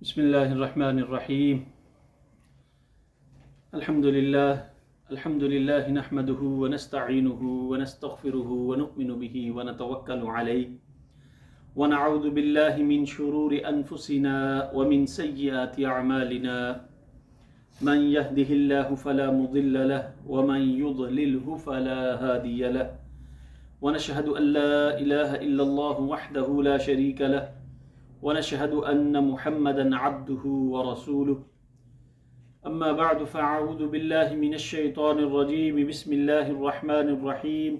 بسم الله الرحمن الرحيم. الحمد لله نحمده ونستعينه ونستغفره ونؤمن به ونتوكل عليه ونعوذ بالله من شرور أنفسنا ومن سيئات أعمالنا من يهده الله فلا مضل له ومن يضلله فلا هادي له ونشهد أن لا إله إلا الله وحده لا شريك له ونشهد أن محمدا عبده ورسوله أما بعد فأعوذ بالله من الشيطان الرجيم بسم الله الرحمن الرحيم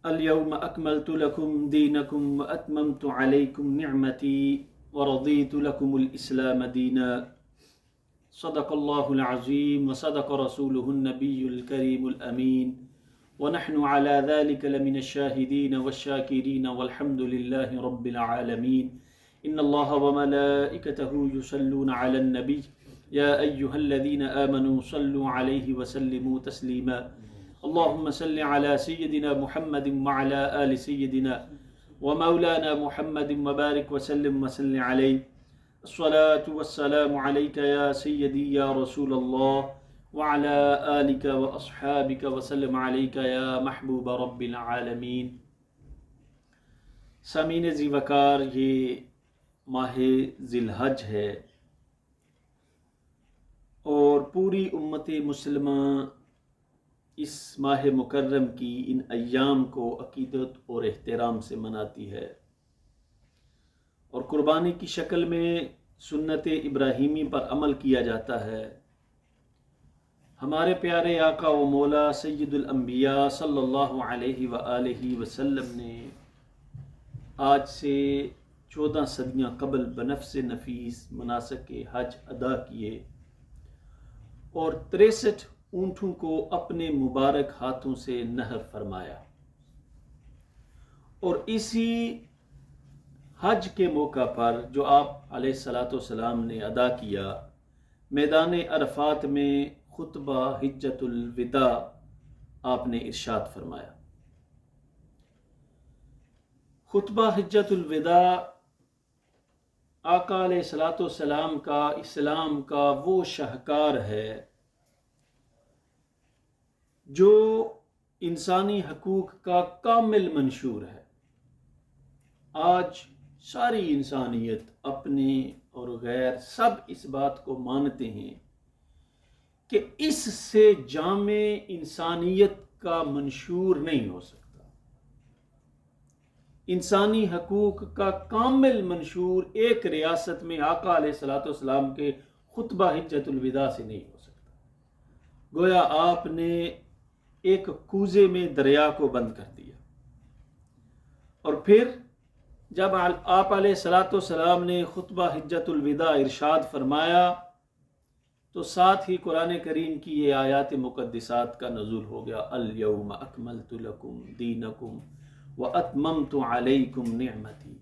اليوم أكملت لكم دينكم وأتممت عليكم نعمتي ورضيت لكم الإسلام دينا صدق الله العظيم وصدق رسوله النبي الكريم الأمين ونحن على ذلك لمن الشاهدين والشاكرين والحمد لله رب العالمين إن الله وملائكته يصلون على النبي يا أيها الذين آمنوا صلوا عليه وسلموا تسليما اللهم صل على سيدنا محمد وعلى آل سيدنا ومولانا محمد وبارك وسلم وسلم عليه الصلاة والسلام عليك يا سيدي يا رسول الله وعلى آلك وأصحابك وسلم عليك يا محبوب رب العالمین۔ سامعین ذی وقار، یہ ماہ ذی الحج ہے اور پوری امت مسلمہ اس ماہ مکرم کی ان ایام کو عقیدت اور احترام سے مناتی ہے اور قربانی کی شکل میں سنت ابراہیمی پر عمل کیا جاتا ہے۔ ہمارے پیارے آقا و مولا سید الانبیاء صلی اللہ علیہ وآلہ وسلم نے آج سے 14 صدیاں قبل بنفس نفیس مناسک حج ادا کیے اور 63 اونٹوں کو اپنے مبارک ہاتھوں سے نحر فرمایا، اور اسی حج کے موقع پر جو آپ علیہ السلام نے ادا کیا، میدان عرفات میں خطبہ حجۃ الوداع آپ نے ارشاد فرمایا۔ خطبہ حجۃ الوداع آقا علیہ السلام کا اسلام کا وہ شاہکار ہے جو انسانی حقوق کا کامل منشور ہے۔ آج ساری انسانیت اپنے اور غیر سب اس بات کو مانتے ہیں کہ اس سے جامع انسانیت کا منشور نہیں ہو سکتا۔ انسانی حقوق کا کامل منشور ایک ریاست میں آقا علیہ السلام کے خطبہ حجۃ الوداع سے نہیں ہو سکتا۔ گویا آپ نے ایک کوزے میں دریا کو بند کر دیا، اور پھر جب آپ علیہ السلام نے خطبہ حجۃ الوداع ارشاد فرمایا تو ساتھ ہی قرآن کریم کی یہ آیات مقدسات کا نزول ہو گیا، الیوم اکملت لکم دینکم واتممت علیکم نعمتی،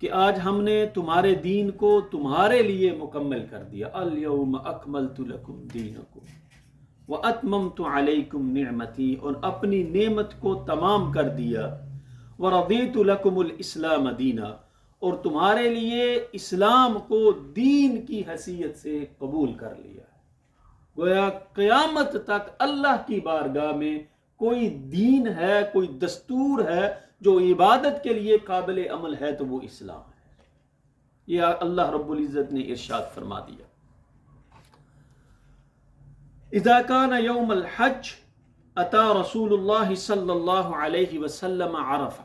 کہ آج ہم نے تمہارے دین کو تمہارے لیے مکمل کر دیا۔ الیوم اکملت لکم دینکم واتممت علیکم نعمتی، اور اپنی نعمت کو تمام کر دیا۔ ورضیت لکم الاسلام دینا، اور تمہارے لیے اسلام کو دین کی حیثیت سے قبول کر لیا۔ گویا قیامت تک اللہ کی بارگاہ میں کوئی دین ہے، کوئی دستور ہے جو عبادت کے لیے قابل عمل ہے تو وہ اسلام ہے۔ یہ اللہ رب العزت نے ارشاد فرما دیا، اذا کان یوم الحج اتی رسول اللہ صلی اللہ علیہ وسلم عرفہ،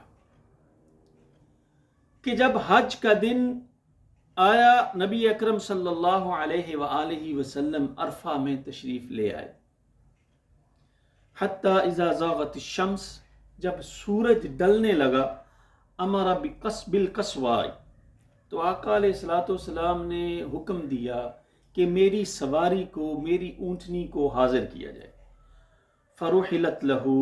کہ جب حج کا دن آیا نبی اکرم صلی اللہ علیہ وآلہ وسلم عرفہ میں تشریف لے آئے۔ حتی اذا زاغت الشمس، جب سورج ڈلنے لگا، امر بقصب القصواء، تو آقا علیہ السلام نے حکم دیا کہ میری سواری کو، میری اونٹنی کو حاضر کیا جائے۔ فرحلت لہو،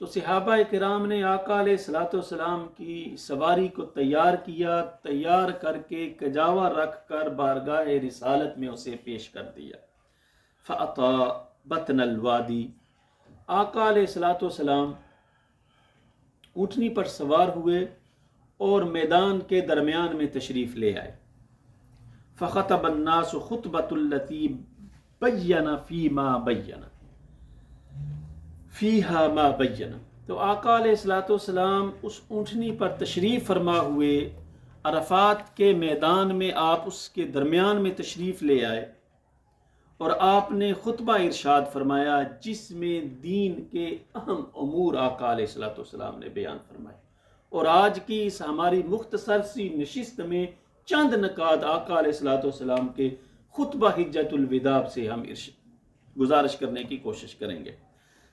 تو صحابہ کرام نے آقا علیہ السلام کی سواری کو تیار کیا، تیار کر کے کجاوا رکھ کر بارگاہ رسالت میں اسے پیش کر دیا۔ فأطا بطن الوادی، آقا علیہ السلام اونٹنی پر سوار ہوئے اور میدان کے درمیان میں تشریف لے آئے. فخطب الناس خطبۃ التی بین فیما بین فیہا ما بین. تو آقا علیہ الصلوۃ والسلام اس اونٹنی پر تشریف فرما ہوئے عرفات کے میدان میں، آپ اس کے درمیان میں تشریف لے آئے اور آپ نے خطبہ ارشاد فرمایا جس میں دین کے اہم امور آقا علیہ الصلوۃ والسلام نے بیان فرمائے. اور آج کی اس ہماری مختصر سی نشست میں چند نکات آقا علیہ الصلوۃ والسلام کے خطبہ حجۃ الوداع سے ہم گزارش کرنے کی کوشش کریں گے.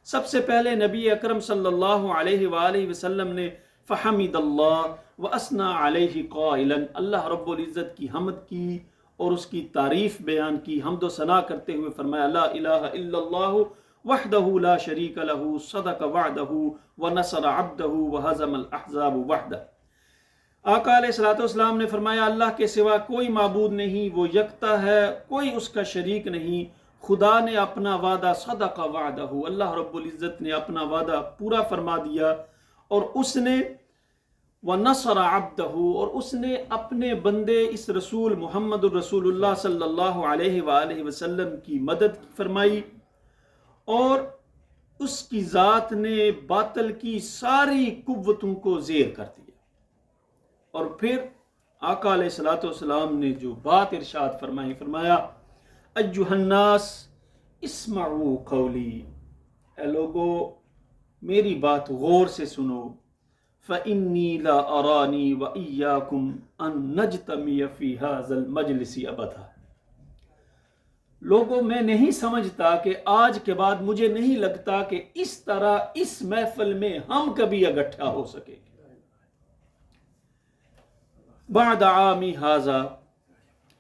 سب سے پہلے نبی اکرم صلی اللہ علیہ وآلہ وسلم نے فحمد اللہ واثنى علیہ قائلا، اللہ رب العزت کی حمد کی اور اس کی تعریف بیان کی، حمد و ثنا کرتے ہوئے فرمایا لا الہ الا اللہ وحدہ لا شریک لہ صدق وعدہ ونصر عبدہ وہزم الاحزاب وحدہ. آقا علیہ الصلوۃ والسلام نے فرمایا اللہ کے سوا کوئی معبود نہیں، وہ یکتا ہے، کوئی اس کا شریک نہیں. خدا نے اپنا وعدہ صدق وعدہ، اللہ رب العزت نے اپنا وعدہ پورا فرما دیا، اور اس نے وَنَصَرَ عَبْدَهُ، اور اس نے اپنے بندے اس رسول محمد الرسول اللہ صلی اللہ علیہ وآلہ وسلم کی مدد فرمائی، اور اس کی ذات نے باطل کی ساری قوتوں کو زیر کر دیا. اور پھر آقا علیہ الصلوۃ والسلام نے جو بات ارشاد فرمائی، فرمایا ایھا الناس اسمعوا قولی، اے لوگو میری بات غور سے سنو. فإنی لا ارانی وإیاکم ان نجتمع فی ھذا المجلس ابدا. لوگوں میں نہیں سمجھتا کہ آج کے بعد مجھے نہیں لگتا کہ اس طرح اس محفل میں ہم کبھی اکٹھا ہو سکے بعد عامی ھذا،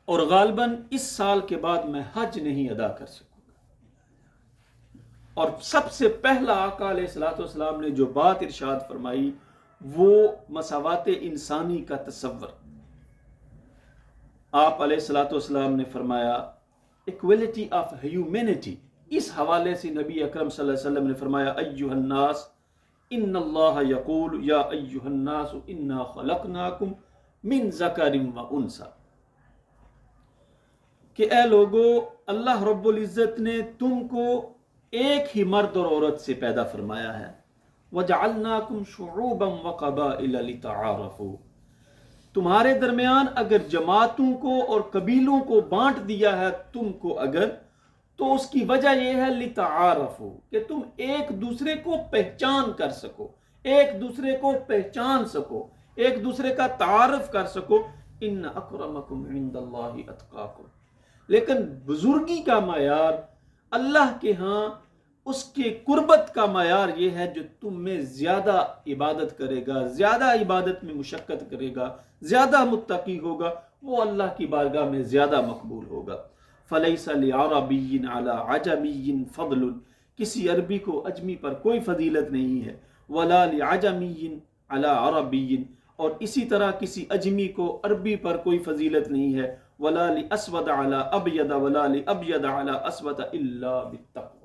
اور غالباً اس سال کے بعد میں حج نہیں ادا کر سکوں گا. اور سب سے پہلا آقا علیہ الصلوۃ والسلام نے جو بات ارشاد فرمائی وہ مساوات انسانی کا تصور. آپ علیہ الصلوۃ والسلام نے فرمایا ایکویلٹی آف ہیومینٹی. اس حوالے سے نبی اکرم صلی اللہ علیہ وسلم نے فرمایا ایھا الناس ان اللہ یقول یا ایھا الناس انا خلقناکم من ذکر و انثی، کہ اے لوگو اللہ رب العزت نے تم کو ایک ہی مرد اور عورت سے پیدا فرمایا ہے. وَجَعَلْنَاكُمْ شُعُوبًا وَقَبَائِلَ لِتَعَارَفُوا، تمہارے درمیان اگر جماعتوں کو اور قبیلوں کو بانٹ دیا ہے تم کو اگر، تو اس کی وجہ یہ ہے لِتَعَارَفُوا، کہ تم ایک دوسرے کو پہچان کر سکو، ایک دوسرے کو پہچان سکو، ایک دوسرے کا تعارف کر سکو. ان اکرمکم عند اللہ اتقاکم، لیکن بزرگی کا معیار اللہ کے ہاں، اس کے قربت کا معیار یہ ہے جو تم میں زیادہ عبادت کرے گا، زیادہ عبادت میں مشقت کرے گا، زیادہ متقی ہوگا، وہ اللہ کی بارگاہ میں زیادہ مقبول ہوگا. فلیس لعربی علی عجمی فضل، کسی عربی کو اجمی پر کوئی فضیلت نہیں ہے. ولا لعجمی علی عربی، اور اسی طرح کسی اجمی کو عربی پر کوئی فضیلت نہیں ہے. ولا لاسود علی ابید ولا لابید علی اسود الا بالتقوی،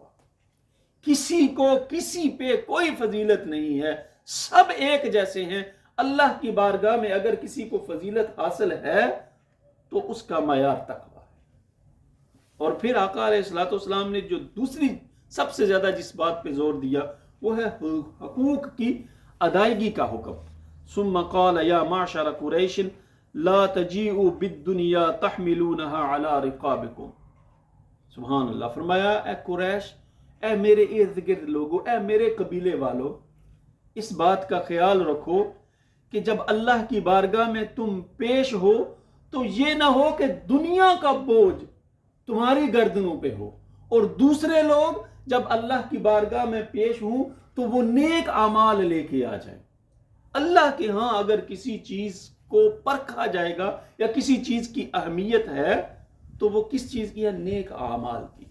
کسی کو کسی پہ کوئی فضیلت نہیں ہے، سب ایک جیسے ہیں. اللہ کی بارگاہ میں اگر کسی کو فضیلت حاصل ہے تو اس کا معیار تقوی ہے. اور پھر آقا علیہ الصلوۃ والسلام نے جو دوسری سب سے زیادہ جس بات پہ زور دیا وہ ہے حقوق کی ادائیگی کا حکم. ثم قال یا معشر قریش لا تجیئوا بالدنیا تحملونها على رقابکم. سبحان اللہ. فرمایا اے قریش، اے میرے ارد گرد لوگو، اے میرے قبیلے والو، اس بات کا خیال رکھو کہ جب اللہ کی بارگاہ میں تم پیش ہو تو یہ نہ ہو کہ دنیا کا بوجھ تمہاری گردنوں پہ ہو، اور دوسرے لوگ جب اللہ کی بارگاہ میں پیش ہوں تو وہ نیک اعمال لے کے آ جائیں. اللہ کے ہاں اگر کسی چیز کو پرکھا جائے گا یا کسی چیز کی اہمیت ہے تو وہ کس چیز کی ہے؟ نیک اعمال کی.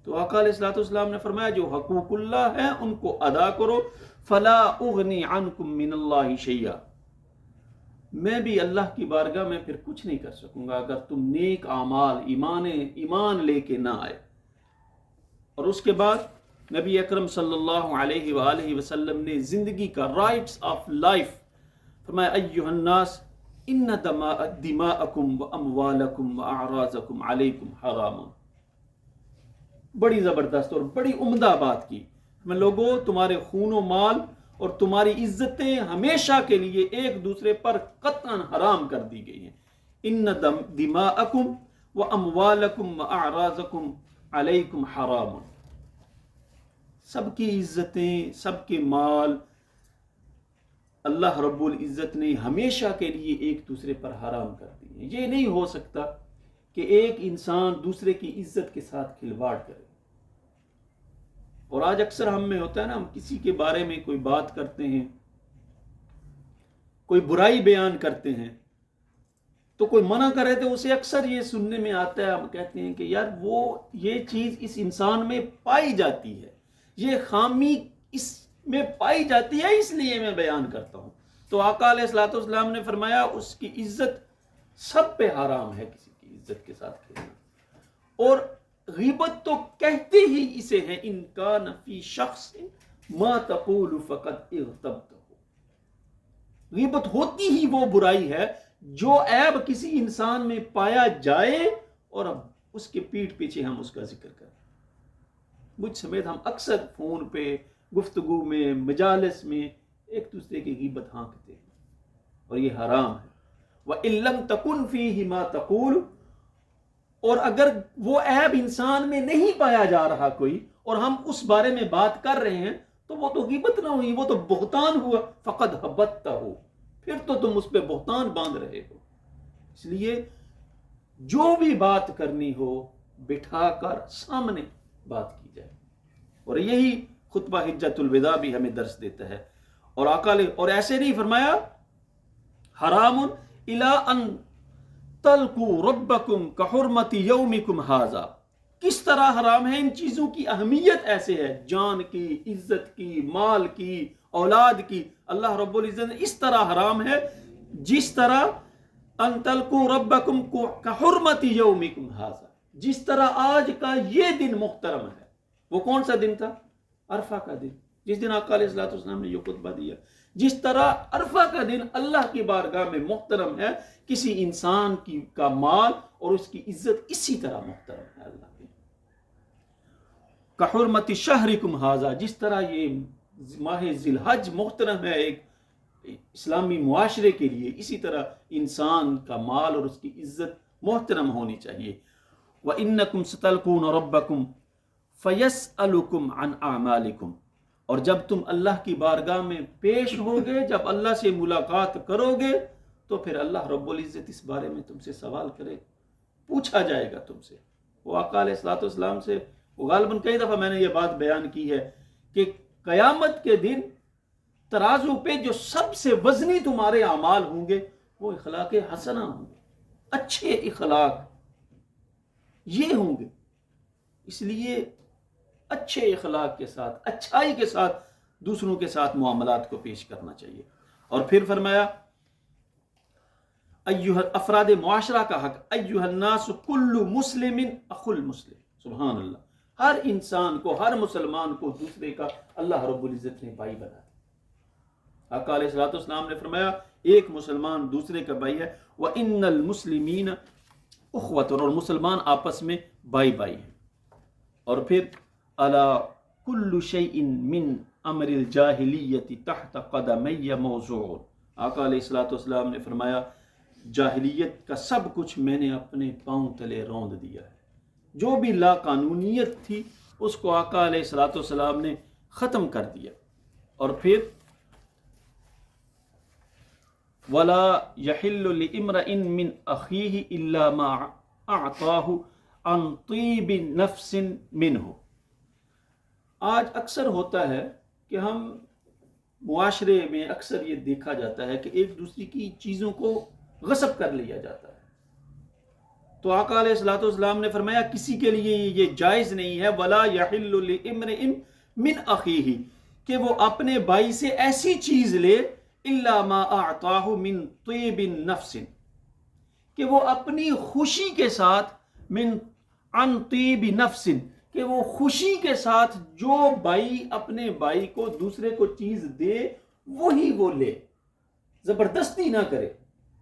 تو آقا علیہ الصلوۃ والسلام نے فرمایا جو حقوق اللہ ہیں ان کو ادا کرو. فلا اغنی عنکم من اللہ شیئا، میں بھی اللہ کی بارگاہ میں پھر کچھ نہیں کر سکوں گا اگر تم نیک اعمال ایمان لے کے نہ آئے. اور اس کے بعد نبی اکرم صلی اللہ علیہ وآلہ وسلم نے زندگی کا رائٹس آف لائف فرمایا ایھا الناس ان دماءکم واموالکم واعراضکم علیکم حرام. بڑی زبردست اور بڑی عمدہ بات کی. میں لوگوں تمہارے خون و مال اور تمہاری عزتیں ہمیشہ کے لیے ایک دوسرے پر قطعاً حرام کر دی گئی ہیں. ان دماءکم واموالکم واعراضکم علیکم حرام. سب کی عزتیں، سب کے مال اللہ رب العزت نے ہمیشہ کے لیے ایک دوسرے پر حرام کر دی ہیں. یہ نہیں ہو سکتا کہ ایک انسان دوسرے کی عزت کے ساتھ کھلواڑ کرے. اور آج اکثر ہم میں ہوتا ہے نا، ہم کسی کے بارے میں کوئی بات کرتے ہیں، کوئی برائی بیان کرتے ہیں، تو کوئی منع کرے تو اسے اکثر یہ سننے میں آتا ہے، ہم کہتے ہیں کہ یار وہ یہ چیز اس انسان میں پائی جاتی ہے، یہ خامی اس میں پائی جاتی ہے، اس لیے میں بیان کرتا ہوں. تو آقا علیہ الصلوۃ والسلام نے فرمایا اس کی عزت سب پہ حرام ہے، کسی کی عزت کے ساتھ کھیلنا. اور غیبت تو کہتے ہی اسے ہیں ان کان فی شخص ما تقول فقد اغتبتہ. غیبت ہوتی ہی وہ برائی ہے جو عیب کسی انسان میں پایا جائے اور اب اس کے پیٹھ پیچھے ہم اس کا ذکر کریں. مجھ سمیت ہم اکثر فون پہ، گفتگو میں، مجالس میں ایک دوسرے کی غیبت ہانکتے ہیں، اور یہ حرام ہے. وَإِن لَمْ تَكُنْ فِيهِ مَا تَقُولُ. اور اگر وہ عیب انسان میں نہیں پایا جا رہا کوئی اور ہم اس بارے میں بات کر رہے ہیں تو وہ تو غیبت نہ ہوئی، وہ تو بہتان ہوا. فقد حبتہ، پھر تو تم اس پہ بہتان باندھ رہے ہو. اس لیے جو بھی بات کرنی ہو بٹھا کر سامنے بات کی جائے. اور یہی خطبہ حجۃ الوداع بھی ہمیں درس دیتا ہے. اور آقا نے اور ایسے نہیں فرمایا حرام الی ان تلقوا ربکم کحرمت یومکم ھذا. کس طرح حرام ہے؟ ان چیزوں کی اہمیت ایسے ہے، جان کی، عزت کی، مال کی، اولاد کی. اللہ رب العزت نے اس طرح حرام ہے جس طرح ان تلقوا ربکم کحرمت یومکم ھذا، جس طرح آج کا یہ دن محترم ہے. وہ کون سا دن تھا؟ عرفہ کا دن، جس دن آقا علیہ الصلوۃ والسلام نے یہ خطبہ دیا. جس طرح عرفہ کا دن اللہ کی بارگاہ میں محترم ہے، کسی انسان کا مال اور اس کی عزت اسی طرح محترم ہے اللہ کے. کحرمت شہرکم ھذا، جس طرح یہ ماہ ذی الحج محترم ہے ایک اسلامی معاشرے کے لیے، اسی طرح انسان کا مال اور اس کی عزت محترم ہونی چاہیے. وَإِنَّكُمْ سَتَلْقُونَ رَبَّكُمْ فَيَسْأَلُكُمْ عَنْ أَعْمَالِكُمْ. اور جب تم اللہ کی بارگاہ میں پیش ہوگے، جب اللہ سے ملاقات کرو گے تو پھر اللہ رب العزت اس بارے میں تم سے سوال کرے، پوچھا جائے گا تم سے. وہ آقا علیہ الصلوۃ والسلام سے غالباً کئی دفعہ میں نے یہ بات بیان کی ہے کہ قیامت کے دن ترازو پہ جو سب سے وزنی تمہارے اعمال ہوں گے وہ اخلاق حسنہ ہوں گے، اچھے اخلاق یہ ہوں گے. اس لیے اچھے اخلاق کے ساتھ، اچھائی کے ساتھ دوسروں کے ساتھ معاملات کو پیش کرنا چاہیے. اور پھر فرمایا افراد معاشرہ کا حق، ایھا الناس کل مسلم اخو المسلم. سبحان اللہ، ہر انسان کو، ہر مسلمان کو دوسرے کا اللہ رب العزت نے بھائی بنا دیا. آقا علیہ الصلوۃ والسلام نے فرمایا ایک مسلمان دوسرے کا بھائی ہے. وَإِنَّ الْمُسْلِمِينَ اخوۃ، اور مسلمان آپس میں بھائی بھائی ہیں. اور پھر الا کل شیء من امر الجاہلیت تحت قدمی موضوع. آقا علیہ الصلوۃ والسلام نے فرمایا جاہلیت کا سب کچھ میں نے اپنے پاؤں تلے روند دیا ہے. جو بھی لا قانونیت تھی اس کو آقا علیہ الصلوۃ والسلام نے ختم کر دیا. اور پھر ولا يحل لامرئ من اخیہ الا ما اعطاه عن طیب نفس منه. آج اکثر ہوتا ہے کہ ہم معاشرے میں اکثر یہ دیکھا جاتا ہے کہ ایک دوسرے کی چیزوں کو غصب کر لیا جاتا ہے. تو آقا علیہ الصلوۃ والسلام نے فرمایا کسی کے لیے یہ جائز نہیں ہے. ولا يحل لامرئ من اخیہ، کہ وہ اپنے بھائی سے ایسی چیز لے الا ما اعطاه من طیب نفس، کہ وہ اپنی خوشی کے ساتھ، من عن طیب نفس، کہ وہ خوشی کے ساتھ جو بھائی اپنے بھائی کو دوسرے کو چیز دے وہی وہ لے. زبردستی نہ کرے.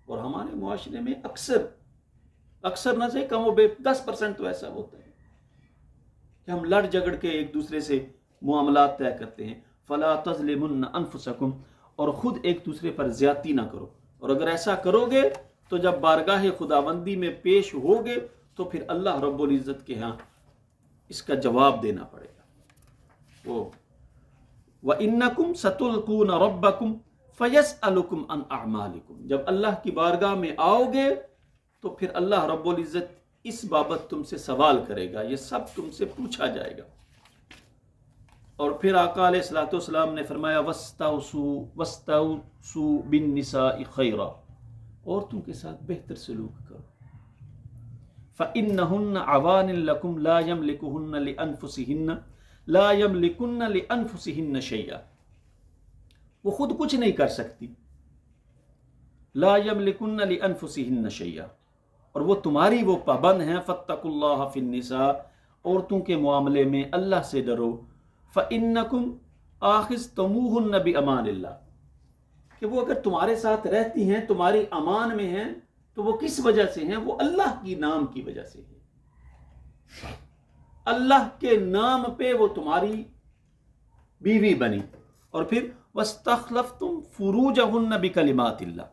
اور ہمارے معاشرے میں اکثر نہ سے کم و بے 10% تو ایسا ہوتا ہے کہ ہم لڑ جھگڑ کے ایک دوسرے سے معاملات طے کرتے ہیں. فلا تظلمن انفسکم، اور خود ایک دوسرے پر زیادتی نہ کرو. اور اگر ایسا کرو گے تو جب بارگاہ خداوندی میں پیش ہوگے تو پھر اللہ رب العزت کے ہاں اس کا جواب دینا پڑے گا. وَإِنَّكُمْ سَتُلْقُونَ رَبَّكُمْ فَيَسْأَلُكُمْ عَنْ أَعْمَالِكُمْ، جب اللہ کی بارگاہ میں آؤ گے تو پھر اللہ رب العزت اس بابت تم سے سوال کرے گا، یہ سب تم سے پوچھا جائے گا. اور پھر آقا علیہ الصلوۃ والسلام نے فرمایا وَاسْتَوْصُوا بِالنِّسَاءِ خَيْرًا، عورتوں کے ساتھ بہتر سلوک کرو. فَإِنَّهُنَّ عَوَانٍ لَكُمْ لَا يَمْلِكُهُنَّ لِأَنفُسِهِنَّ شَيْئًا، وہ خود کچھ نہیں کر سکتی. لا يملكن لانفسهن شيئا، اور وہ تمہاری وہ پابند ہیں. فاتقوا اللہ فی النساء، عورتوں کے معاملے میں اللہ سے ڈرو. فانکم آخذتموہن بامان اللہ، کہ وہ اگر تمہارے ساتھ رہتی ہیں، تمہاری امان میں ہیں، تو وہ کس وجہ سے ہیں؟ وہ اللہ کی نام کی وجہ سے ہیں. اللہ کے نام پہ وہ تمہاری بیوی بنی. اور پھر واستخلفتم فروجہن بکلمات اللہ،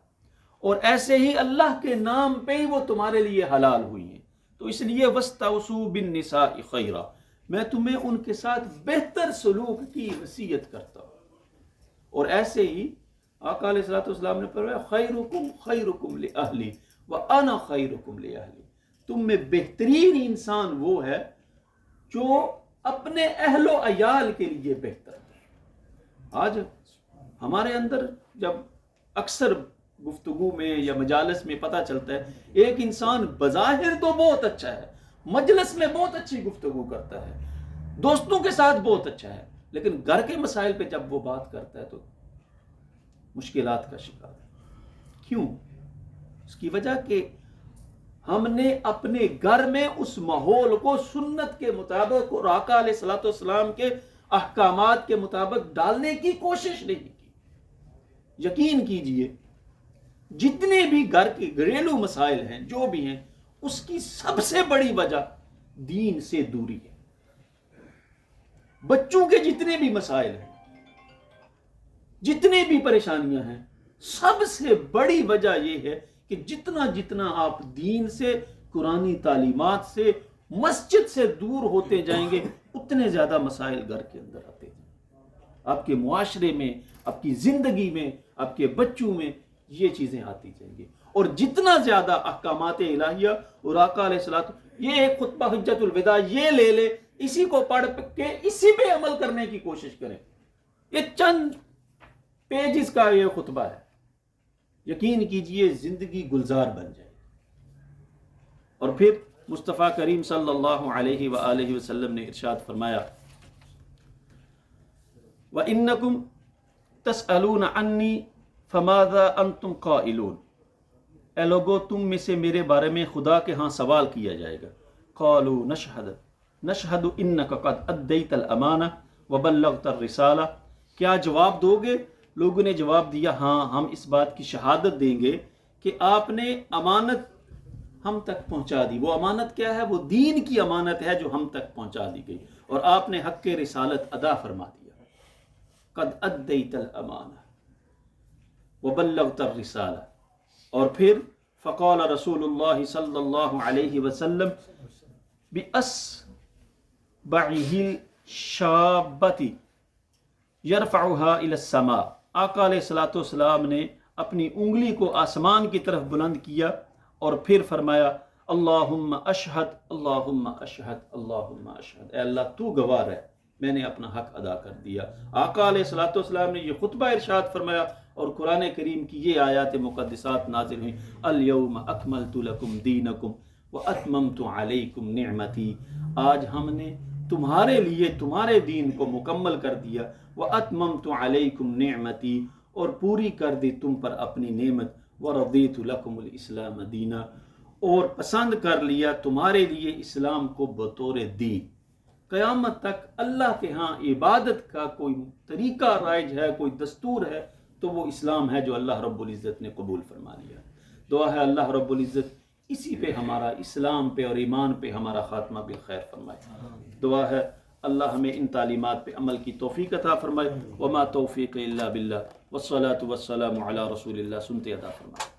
اور ایسے ہی اللہ کے نام پہ ہی وہ تمہارے لیے حلال ہوئی ہیں. تو اس لیے وَاسْتَوْصُوا بِالنِّسَاءِ خَيْرًا، میں تمہیں ان کے ساتھ بہتر سلوک کی وصیت کرتا ہوں. اور ایسے ہی آقا علیہ الصلوۃ والسلام نے فرمایا خیرکم خیرکم لأہلی وأنا خیرکم لأہلی، تم میں بہترین انسان وہ ہے جو اپنے اہل و عیال کے لیے بہتر ہے. آج ہمارے اندر جب اکثر گفتگو میں یا مجالس میں پتہ چلتا ہے ایک انسان بظاہر تو بہت اچھا ہے، مجلس میں بہت اچھی گفتگو کرتا ہے، دوستوں کے ساتھ بہت اچھا ہے، لیکن گھر کے مسائل پہ جب وہ بات کرتا ہے تو مشکلات کا شکار ہے. کیوں؟ اس کی وجہ کہ ہم نے اپنے گھر میں اس ماحول کو سنت کے مطابق اور آقا علیہ الصلوۃ والسلام کے احکامات کے مطابق ڈالنے کی کوشش نہیں کی. یقین کیجئے جتنے بھی گھر کے گھریلو مسائل ہیں جو بھی ہیں، اس کی سب سے بڑی وجہ دین سے دوری ہے. بچوں کے جتنے بھی مسائل ہیں، جتنے بھی پریشانیاں ہیں، سب سے بڑی وجہ یہ ہے کہ جتنا آپ دین سے، قرآنی تعلیمات سے، مسجد سے دور ہوتے جائیں گے اتنے زیادہ مسائل گھر کے اندر آتے ہیں. آپ کے معاشرے میں، آپ کی زندگی میں، آپ کے بچوں میں یہ چیزیں آتی جائیں گی. اور جتنا زیادہ احکامات الہیہ اور آقا علیہ الصلوۃ، یہ ایک خطبہ حجت الوداع یہ لے لے، اسی کو پڑھ کے اسی پہ عمل کرنے کی کوشش کریں. یہ چند پیجز کا یہ خطبہ ہے، یقین کیجئے زندگی گلزار بن جائے. اور پھر مصطفیٰ کریم صلی اللہ علیہ وآلہ وسلم نے ارشاد فرمایا وَإِنَّكُمْ تَسْأَلُونَ عَنِّي فَمَاذَا أَنْتُمْ قَائِلُونَ، اے لوگو تم میں سے میرے بارے میں خدا کے ہاں سوال کیا جائے گا. قَالُوا نَشْهَدُ إِنَّكَ قَدْ أَدَّيْتَ الْأَمَانَةَ وَبَلَّغْتَ الرِّسَالَةَ، کیا جواب دو گے؟ لوگوں نے جواب دیا ہاں، ہم اس بات کی شہادت دیں گے کہ آپ نے امانت ہم تک پہنچا دی. وہ امانت کیا ہے؟ وہ دین کی امانت ہے جو ہم تک پہنچا دی گئی، اور آپ نے حق رسالت ادا فرما دیا. قد ادیت الامانہ وبلغت الرسالہ. اور پھر فقال رسول اللہ صلی اللہ علیہ وسلم بأصبعہ الشابۃ یرفعها الى السماء، آقا علیہ الصلوۃ والسلام نے اپنی انگلی کو آسمان کی طرف بلند کیا اور پھر فرمایا اللہم اشہد اللہم اشہد اللہم اشہد، اے اللہ تو گواہ ہے میں نے اپنا حق ادا کر دیا. آقا علیہ الصلوۃ والسلام نے یہ خطبہ ارشاد فرمایا اور قرآن کریم کی یہ آیات مقدسات نازل ہوئیں الیوم اکملت لکم دینکم واتممت علیکم نعمتی، آج ہم نے تمہارے لیے تمہارے دین کو مکمل کر دیا. واتممت علیکم نعمتی، اور پوری کر دی تم پر اپنی نعمت. ورضیت لکم الاسلام دینا، اور پسند کر لیا تمہارے لیے اسلام کو بطور دین. قیامت تک اللہ کے ہاں عبادت کا کوئی طریقہ رائج ہے، کوئی دستور ہے تو وہ اسلام ہے جو اللہ رب العزت نے قبول فرما لیا. دعا ہے اللہ رب العزت اسی پہ ہمارا، اسلام پہ اور ایمان پہ ہمارا خاتمہ بالخیر فرمائے. دعا ہے اللہ ہمیں ان تعلیمات پہ عمل کی توفیق عطا فرمائے. وما توفیق الا باللہ والصلاۃ والسلام علی رسول اللہ. سنتے ادا فرمائے.